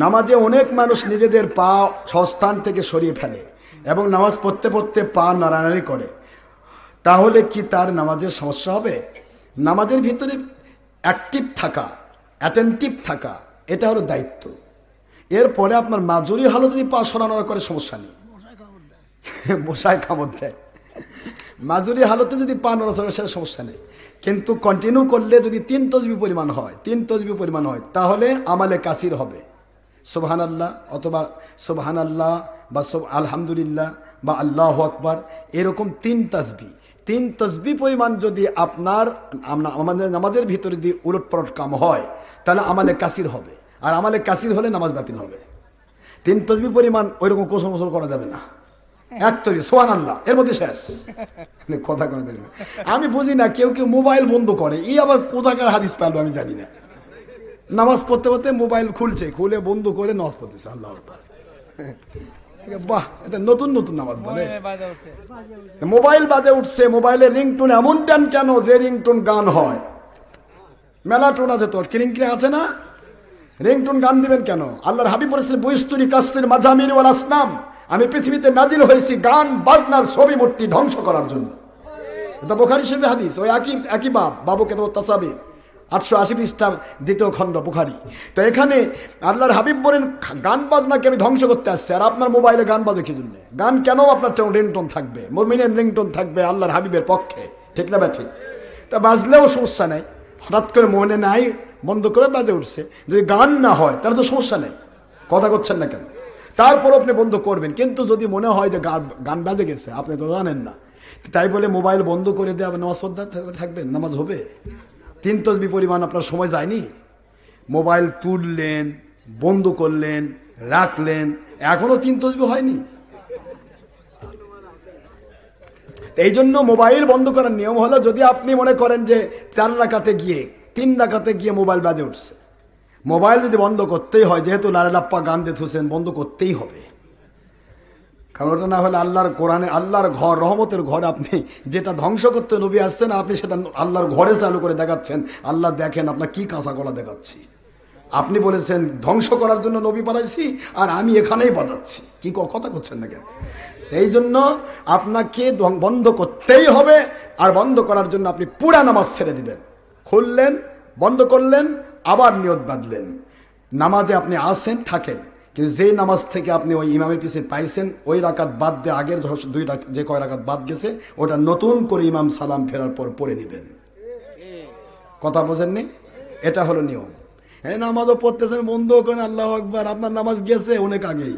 নামাজে অনেক মানুষ নিজেদের পা স্বস্থান থেকে সরিয়ে ফেলে এবং নামাজ পড়তে পড়তে পা নাড়ানাড়ি করে, তাহলে কি তার নামাজের সমস্যা হবে? নামাজের ভিতরে অ্যাক্টিভ থাকা, অ্যাটেন্টিভ থাকা, এটা হলো দায়িত্ব। এরপরে আপনার মাজুরি হালত যদি পা সরানোর করে সমস্যা নেই, মশায় কামড় দেয়, মাজুরি হালতে যদি পা নড়াচড়া সেটা সমস্যা নেই। কিন্তু কন্টিনিউ করলে যদি 3 তসবিহ পরিমাণ হয়, 3 তসবিহ পরিমাণ হয়, তাহলে আমালে কাসির হবে। সুবহানাল্লাহ অথবা সুবহানাল্লাহ বা আলহামদুলিল্লাহ বা আল্লাহু আকবার, এরকম 3 তাসবিহ, 3 তসবিহ পরিমাণ যদি আপনার আমাদের নামাজের ভিতরে দিয়ে উলটপালট কাম হয়, তাহলে আমালে কাসির হবে। আর আমালে কাসির হলে নামাজ বাতিল হবে। 3 তসবিহ পরিমাণ ওইরকম কোসল মোসল করা যাবে না। এক তসবিহ সুবহানাল্লাহ, এর মধ্যে শেষ। কথা করে দেখবেন, আমি বুঝি না, কেউ কেউ মোবাইল বন্ধ করে, এই আবার কোথাকার হাদিস পাইলো আমি জানি না। নামাজ পড়তে পড়তে মোবাইল খুলছে, খুলে বন্ধ করে নামাজ পড়তেছে। আল্লাহ আকবার, বাহ, এটা নতুন নতুন নামাজ বলে। মোবাইল বাজে উঠছে, মোবাইলের রিংটোন এমন দেন কেন যে রিংটোন গান হয়? মেলা টোন আছে, তোর কি রিংটোন আছে না? রিংটোন গান দিবেন কেন? আল্লাহর হাবিব বলেছিলেন বুইস্তুরি কাস্তির মাজামির ওয়াল আসনাম, আমি পৃথিবীতে নাজিল হয়েছি গান বাজনার ছবি মূর্তি ধ্বংস করার জন্য। এটা বুখারী শরীফের হাদিস, ওই একই বাবু কেতাব তাসাবির 880 পৃষ্ঠা 2য় খণ্ড বুখারী। তো এখানে আল্লাহর হাবিব বলেন গান বাজনাকে আমি ধ্বংস করতে আসছি, আর আপনার মোবাইলে গান বাজে কি জন্য? গান কেন আপনার রিংটোন থাকবে? মুমিনের রিংটোন থাকবে আল্লাহর হাবিবের পক্ষে, ঠিক না ব্যাঠি? তা বাজলেও সমস্যা নেই, হঠাৎ করে মনে নাই বন্ধ করে বাজে উঠছে, যদি গান না হয় তাহলে তো সমস্যা নেই। কথা করছেন না কেন? তারপর আপনি বন্ধ করবেন। কিন্তু যদি মনে হয় যে গান বাজে গেছে, আপনি তো জানেন না, তাই বলে মোবাইল বন্ধ করে দিয়ে আপনি নামাজ পড়তে থাকবেন, নামাজ হবে? 3 তসবিহ পরিমাণ আপনার সময় যায়নি? মোবাইল তুললেন, বন্ধ করলেন, রাখলেন, এখনো 3 তসবিহ হয়নি। এই জন্য মোবাইল বন্ধ করার নিয়ম হলো, যদি আপনি মনে করেন যে 4 রাকাতে গিয়ে 3 রাকাতে গিয়ে মোবাইল বাজে উঠছে, মোবাইল যদি বন্ধ করতেই হয়, যেহেতু লারেলাপ্পা গান দিয়ে থুসেন, বন্ধ করতেই হবে। কারণ ওটা না হলে আল্লাহর কোরআনে, আল্লাহর ঘর, রহমতের ঘর, আপনি যেটা ধ্বংস করতে নবী আসছেন, আপনি সেটা আল্লাহর ঘরে চালু করে দেখাচ্ছেন। আল্লাহ দেখেন আপনার কি কাঁচা গলা দেখাচ্ছি। আপনি বলেছেন ধ্বংস করার জন্য নবী পাঠাইছি, আর আমি এখানেই বাজাচ্ছি। কি কথা করছেন না কেন? এই জন্য আপনাকে বন্ধ করতেই হবে। আর বন্ধ করার জন্য আপনি পুরা নামাজ ছেড়ে দিবেন। খুললেন, বন্ধ করলেন, আবার নিয়ত বাঁধলেন। নামাজে আপনি আসেন, থাকেন, কিন্তু যেই নামাজ থেকে আপনি ওই ইমামের পিছিয়ে পাইছেন, ওই রাকাত বাদ দিয়ে আগের 2 রাকাত যে কয় রাকাত বাদ গেছে, ওটা নতুন করে ইমাম সালাম ফেরার পর পড়ে নেবেন। কথা বোঝেননি? এটা হলো নিয়ম। হ্যাঁ, নামাজও পড়তেছেন, বন্ধ করেন, আল্লাহু আকবার, আপনার নামাজ গেছে অনেক আগেই।